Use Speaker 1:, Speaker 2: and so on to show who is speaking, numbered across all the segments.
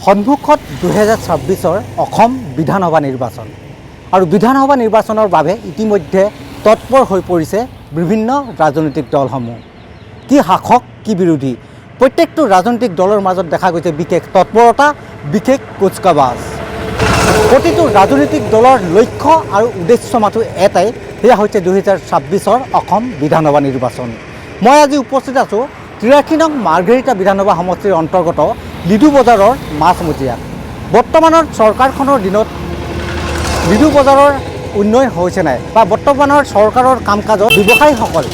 Speaker 1: সন্মুখত 2026 অসম বিধানসভা নিৰ্বাচন আৰু বিধানসভা নিৰ্বাচনৰ বাবে ইতিমধ্যে তৎপৰ হৈ পৰিছে বিভিন্ন ৰাজনৈতিক দলসমূহ। কি শাসক কি বিৰোধী প্ৰত্যেকটো ৰাজনৈতিক দলৰ মাজত দেখা গৈছে বিশেষ তৎপৰতা, বিশেষ কুচকাৱাজ। প্ৰতিটো ৰাজনৈতিক দলৰ লক্ষ্য আৰু উদ্দেশ্য মাথো এটাই, সেয়া হৈছে 2026 অসম বিধানসভা নিৰ্বাচন। মই আজি উপস্থিত আছোঁ 83 নং মাৰ্ঘেৰিটা বিধানসভা সমষ্টিৰ অন্তৰ্গত লিডু বজাৰৰ মাছমজিয়াত। বৰ্তমানৰ চৰকাৰখনৰ দিনত লিডু বজাৰৰ উন্নয়ন হৈছে নাই বা বৰ্তমানৰ চৰকাৰৰ কাম কাজত ব্যৱসায়ীসকল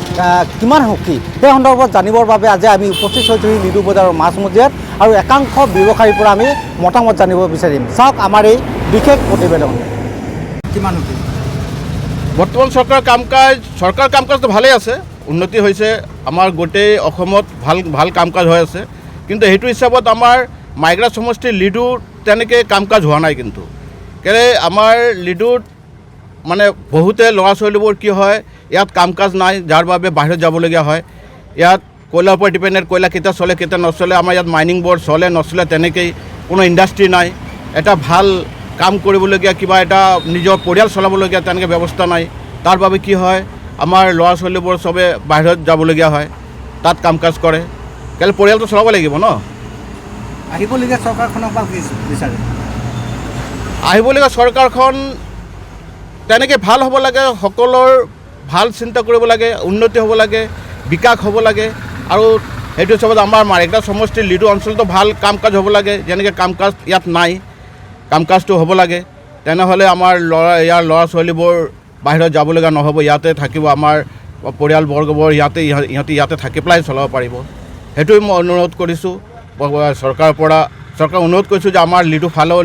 Speaker 1: কিমান সুখী, সেই সন্দৰ্ভত জানিবৰ বাবে আজি আমি উপস্থিত হৈছোঁ লিডু বজাৰৰ মাছমজিয়াত আৰু একাংশ ব্যৱসায়ীৰ পৰা আমি মতামত জানিব বিচাৰিম। চাওক আমাৰ এই বিশেষ প্ৰতিবেদন। কিমান সুখী
Speaker 2: বৰ্তমান চৰকাৰৰ কাম কাজটো ভালেই আছে, উন্নতি হৈছে, আমাৰ গোটেই অসমত ভাল কাম কাজ হৈ আছে। কিন্তু সেইটো হিচাপত আমাৰ মাইগ্ৰাছ সমষ্টিৰ লিডুৰ তেনেকৈ কাম কাজ হোৱা নাই। কিন্তু কেলৈ আমাৰ লিডুত মানে বহুতে ল'ৰা ছোৱালীবোৰ কি হয়, ইয়াত কাম কাজ নাই, যাৰ বাবে বাহিৰত যাবলগীয়া হয়। ইয়াত কয়লাৰ ওপৰত ডিপেণ্ডেণ্ট, কয়লা কেতিয়া চলে কেতিয়া নচলে। আমাৰ ইয়াত মাইনিং বৰ্ড চলে নচলে, তেনেকেই কোনো ইণ্ডাষ্ট্ৰী নাই। এটা ভাল কাম কৰিবলগীয়া কিবা এটা নিজৰ পৰিয়াল চলাবলগীয়া তেনেকৈ ব্যৱস্থা নাই। তাৰ বাবে কি হয়, আমাৰ ল'ৰা ছোৱালীবোৰ চবে বাহিৰত যাবলগীয়া হয়, তাত কাম কাজ কৰে। কেলৈ পৰিয়ালটো চলাব লাগিব ন।
Speaker 1: আহিবলগীয়া চৰকাৰখনক বা বিচাৰে
Speaker 2: আহিবলগীয়া চৰকাৰখন তেনেকৈ ভাল হ'ব লাগে, সকলৰ ভাল চিন্তা কৰিব লাগে, উন্নতি হ'ব লাগে, বিকাশ হ'ব লাগে। আৰু সেইটো হিচাপত আমাৰ মাৰ্ঘেৰিটা সমষ্টিৰ লিডু অঞ্চলটো ভাল কাম কাজ হ'ব লাগে। যেনেকৈ কাম কাজ ইয়াত নাই, কাম কাজটো হ'ব লাগে। তেনেহ'লে আমাৰ ইয়াৰ ল'ৰা ছোৱালীবোৰ বাহিৰত যাবলগীয়া নহ'ব, ইয়াতে থাকিব। আমাৰ পৰিয়ালবৰ্গবোৰ ইহঁতি ইয়াতে থাকি পেলাই চলাব পাৰিব। সেইটোৱে মই অনুৰোধ কৰিছোঁ চৰকাৰৰ পৰা। চৰকাৰক অনুৰোধ কৰিছোঁ যে আমাৰ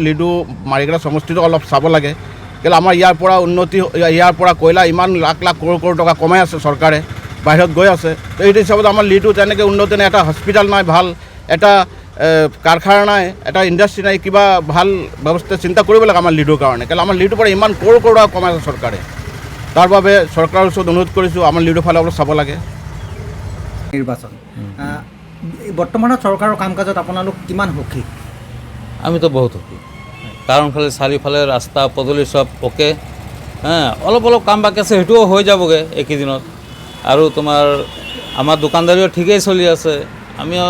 Speaker 2: লিডু মাৰ্ঘেৰিটা সমষ্টিটো অলপ চাব লাগে। কেলৈ আমাৰ ইয়াৰ পৰা উন্নতি, ইয়াৰ পৰা কয়লা ইমান লাখ লাখ কৰোৰ টকা কমাই আছে চৰকাৰে, বাহিৰত গৈ আছে। তো এইটো হিচাপত আমাৰ লিডু তেনেকৈ উন্নতি নাই, এটা হস্পিটেল নাই, ভাল এটা কাৰখানা নাই, এটা ইণ্ডাষ্ট্ৰী নাই, কিবা ভাল ব্যৱস্থা চিন্তা কৰিব লাগে আমাৰ লিডুৰ কাৰণে। কেলৈ আমাৰ লিডুৰ পৰা ইমান কৰোৰ টকা কমাই আছে চৰকাৰে। তাৰ বাবে চৰকাৰৰ ওচৰত অনুৰোধ কৰিছোঁ আমাৰ লিডুৰ ফালে অলপ চাব লাগে।
Speaker 1: নিৰ্বাচন বৰ্তমানৰ চৰকাৰৰ কাম কাজত আপোনালোক কিমান সুখী?
Speaker 3: আমিতো বহুত সুখী, কাৰণ খালি চাৰিওফালে ৰাস্তা পদূলি চব অ'কে। অলপ কাম বাকী আছে, সেইটোও হৈ যাবগৈ এইকেইদিনত। আৰু তোমাৰ আমাৰ দোকানদাৰীও ঠিকেই চলি আছে, আমিও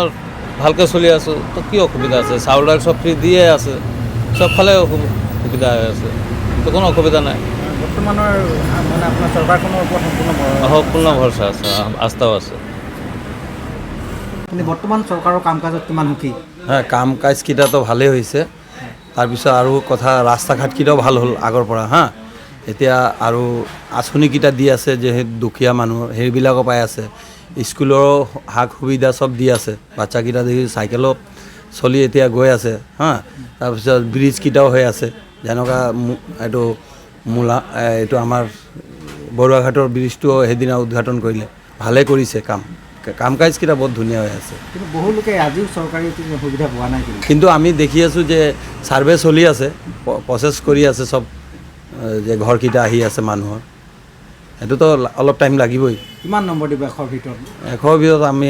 Speaker 3: ভালকৈ চলি আছোঁ। তো কি অসুবিধা আছে? চাউল দাইল চব ফ্ৰী দিয়ে আছে, চবফালে সুবিধা হৈ আছে, তো কোনো অসুবিধা নাই।
Speaker 1: বৰ্তমানৰ মানে আপোনাৰ চৰকাৰখনৰ ওপৰত
Speaker 3: সম্পূৰ্ণ ভৰসা আছে, আস্থাও আছে।
Speaker 1: কিন্তু বৰ্তমান চৰকাৰৰ কাম কাজত কিমান সুখী?
Speaker 4: কাম কাজকেইটাতো ভালেই হৈছে। তাৰপিছত আৰু কথা, ৰাস্তা ঘাটকেইটাও ভাল হ'ল আগৰ পৰা। এতিয়া আৰু আঁচনিকেইটা দি আছে, যে সেই দুখীয়া মানুহ সেইবিলাকো পাই আছে। স্কুলৰো সা সুবিধা চব দি আছে। বাচ্চাকেইটা দেখি চাইকেলত চলি এতিয়া গৈ আছে। তাৰপিছত ব্ৰিজকেইটাও হৈ আছে, যেনেকুৱা এইটো আমাৰ বৰুৱাঘাটৰ ব্ৰিজটোও সেইদিনা উদ্ঘাটন কৰিলে, ভালেই কৰিছে। কাম কাজকেইটা বহুত ধুনীয়া হৈ আছে।
Speaker 1: কিন্তু বহু লোকে আজিও চৰকাৰী সুবিধা পোৱা নাই।
Speaker 4: কিন্তু আমি দেখি আছোঁ যে ছাৰ্ভে চলি আছে, প্ৰচেছ কৰি আছে চব, যে ঘৰকেইটা আহি আছে মানুহৰ। সেইটোতো অলপ টাইম লাগিবই।
Speaker 1: কিমান নম্বৰ দিব 100ৰ ভিতৰত?
Speaker 4: 100ৰ ভিতৰত আমি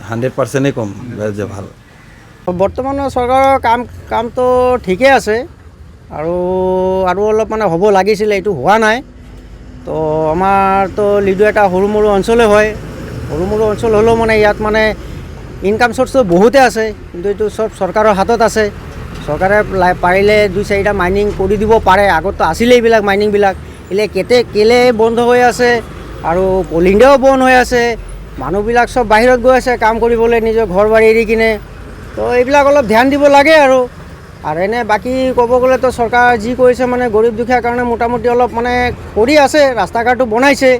Speaker 4: 100%ই ক'ম যে ভাল।
Speaker 5: বৰ্তমানৰ চৰকাৰৰ কামটো ঠিকেই আছে, আৰু অলপ মানে হ'ব লাগিছিলে, এইটো হোৱা নাই। তো আমাৰতো লিডু এটা সৰু মৰু অঞ্চলে হয়। সৰু মৰু অঞ্চল হ'লেও মানে ইয়াত মানে ইনকাম চ'ৰ্চটো বহুতেই আছে, কিন্তু এইটো চব চৰকাৰৰ হাতত আছে। চৰকাৰে পাৰিলে 2-4টা মাইনিং কৰি দিব পাৰে। আগততো আছিলে এইবিলাক মাইনিংবিলাক, কেলে বন্ধ হৈ আছে, আৰু পলিংডেও বন্ধ হৈ আছে। মানুহবিলাক চব বাহিৰত গৈ আছে কাম কৰিবলৈ, নিজৰ ঘৰ বাৰী এৰি কিনে। তো এইবিলাক অলপ ধ্যান দিব লাগে। আৰু এনে বাকী ক'ব গ'লেতো চৰকাৰ যি কৰিছে মানে গৰীব দুখীয়াৰ কাৰণে মোটামুটি অলপ মানে কৰি আছে। ৰাস্তা ঘাটটো বনাইছে,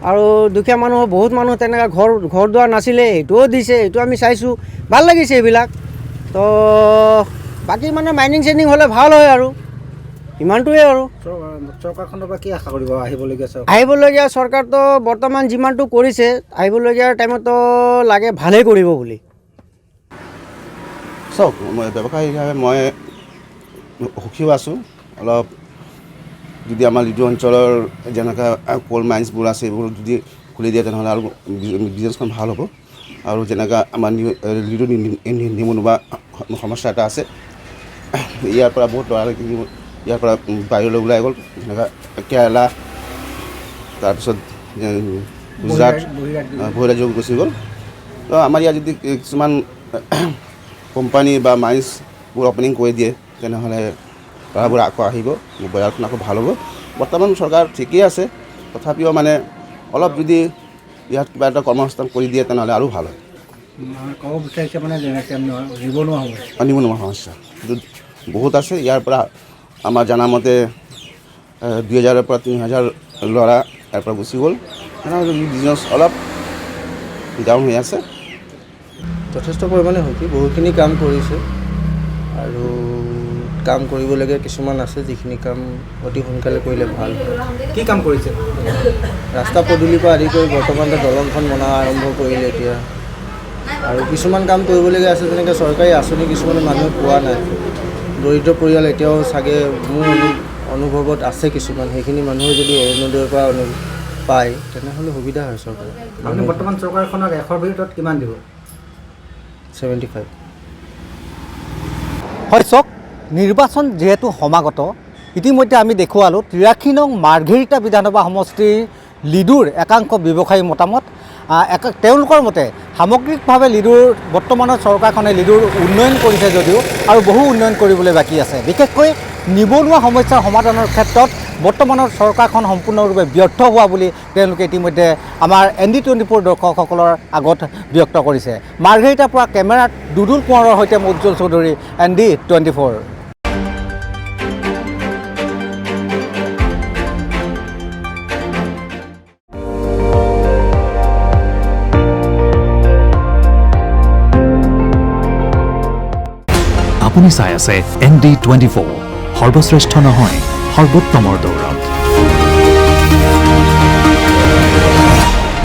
Speaker 5: আৰু দুখীয়া মানুহ বহুত মানুহ তেনেকৈ ঘৰ দুৱাৰ নাছিলে, সেইটোও দিছে, সেইটো আমি চাইছোঁ, ভাল লাগিছে এইবিলাক। তো বাকী মানে মাইনিং চাইনিং হ'লে ভাল হয়, আৰু ইমানটোৱে। আৰু
Speaker 1: চৰকাৰখনৰ পৰা কি আশা কৰিব
Speaker 5: আহিবলগীয়া চৰকাৰটো বৰ্তমান যিমানটো কৰিছে, আহিবলগীয়া টাইমতো লাগে ভালেই কৰিব বুলি।
Speaker 6: চাওক, মই ব্যৱসায়ী হিচাপে মই সুখীও আছোঁ অলপ। যদি আমাৰ লিডু অঞ্চলৰ যেনেকৈ কোল মাইন্সবোৰ আছে, এইবোৰ যদি খুলি দিয়ে তেনেহ'লে আৰু বিজনেছখন ভাল হ'ব। আৰু যেনেকৈ আমাৰ লিডু নিবনুৱা সমস্যা এটা আছে, ইয়াৰ পৰা বহুত ল'ৰা ইয়াৰ পৰা বাহিৰলৈ ওলাই গ'ল, যেনেকৈ কেৰালা, তাৰপিছত গুজৰাট, বহিৰাজ্য গুচি গ'ল। তো আমাৰ ইয়াত যদি কিছুমান কোম্পানী বা মাইন্সবোৰ অপেনিং কৰি দিয়ে তেনেহ'লে ল'ৰাবোৰ আকৌ আহিব, বজাৰখন আকৌ ভাল হ'ব। বৰ্তমান চৰকাৰ ঠিকেই আছে, তথাপিও মানে অলপ যদি ইয়াত কিবা এটা কৰ্মসংস্থাপন কৰি দিয়ে তেনেহ'লে আৰু ভাল হয়।
Speaker 1: ক'ব বিচাৰিছে মানে নিবনুৱা সমস্যা,
Speaker 6: নিবনুৱা সমস্যা কিন্তু বহুত আছে। ইয়াৰ পৰা আমাৰ জনামতে 2000-ৰ পৰা 3000 ল'ৰা ইয়াৰ পৰা গুচি গ'ল। তেনেহ'লে বিজনেছ অলপ ডাউন হৈ আছে।
Speaker 5: যথেষ্ট পৰিমাণে হৈছে, বহুখিনি কাম কৰিছে আৰু কাম কৰিবলগীয়া কিছুমান আছে, যিখিনি কাম অতি সোনকালে কৰিলে ভাল হয়।
Speaker 1: কি কাম কৰিছে?
Speaker 5: ৰাস্তা পদূলিৰ পৰা আদি কৰি বৰ্তমান দলংখন বনোৱা আৰম্ভ কৰিলে এতিয়া, আৰু কিছুমান কাম কৰিবলগীয়া আছে, যেনেকৈ চৰকাৰী আঁচনি কিছুমান মানুহে পোৱা নাই। দৰিদ্ৰ পৰিয়াল এতিয়াও চাগে মোৰ অনুভৱত আছে কিছুমান, সেইখিনি মানুহে যদি অৰুণোদয়ৰ পৰা পায় তেনেহ'লে সুবিধা হয় চৰকাৰে।
Speaker 1: আপুনি বৰ্তমান চৰকাৰখনক 100ৰ ভিতৰত কিমান দিব?
Speaker 5: 75।
Speaker 1: হয়, চাওক, নিৰ্বাচন যিহেতু সমাগত, ইতিমধ্যে আমি দেখুৱালোঁ 83 নং মাৰ্ঘেৰিটা বিধানসভা সমষ্টিৰ লিডুৰ একাংশ ব্যৱসায়ী মতামত। তেওঁলোকৰ মতে সামগ্ৰিকভাৱে বৰ্তমানৰ চৰকাৰখনে লিডুৰ উন্নয়ন কৰিছে যদিও আৰু বহু উন্নয়ন কৰিবলৈ বাকী আছে। বিশেষকৈ নিবনুৱা সমস্যাৰ সমাধানৰ ক্ষেত্ৰত বৰ্তমানৰ চৰকাৰখন সম্পূৰ্ণৰূপে ব্যৰ্থ হোৱা বুলি তেওঁলোকে ইতিমধ্যে আমাৰ ND24 দৰ্শকসকলৰ আগত ব্যক্ত কৰিছে। মাৰ্ঘেৰিটাৰ পৰা কেমেৰাত দুদুল কোঁৱৰৰ সৈতে মই উজ্জ্বল চৌধুৰী, ND24।
Speaker 7: আপুনি চাই আছে ND24, সৰ্বশ্ৰেষ্ঠ নহয় সৰ্বোত্তমৰ দৌৰত।